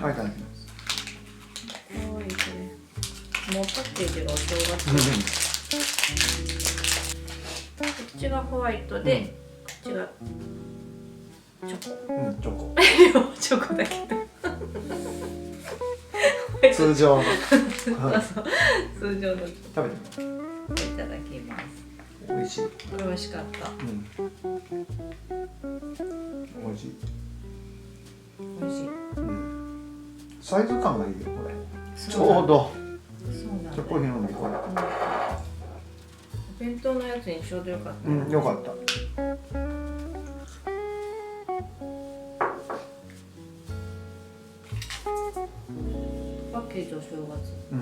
はい、いただきます。可愛いこれ。もうパッケージがお正月。こっちがホワイトで、こっちがチョコ。チョコ。チョコだけど。通常の。そう通常の。食べてみよいただきます。う。美味しい。これ美味しかった。美味しい。美味しい。サイズ感がいいよ、これ。ちょうど。そうなんだ。チョコひのみこれ。お弁当のやつにちょうどよかった。よかった。パッケージお正月。な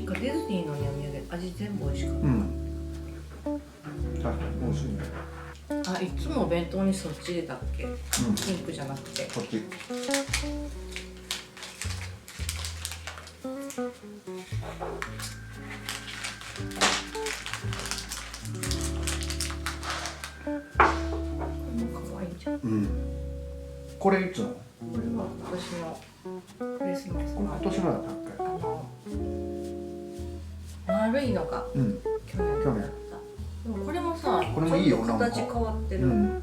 んかディズニーのお土産、味全部美味しかった。確かに美味しいね。あ、いつもお弁当にそっち入れたっけ？ピンクじゃなくて。こっち。これいつの？これは今年のクリスマスの。今年のだったっけ？丸いのが、去年だった。でもこれもさ、これもいいよ、ちょっと形変わってる。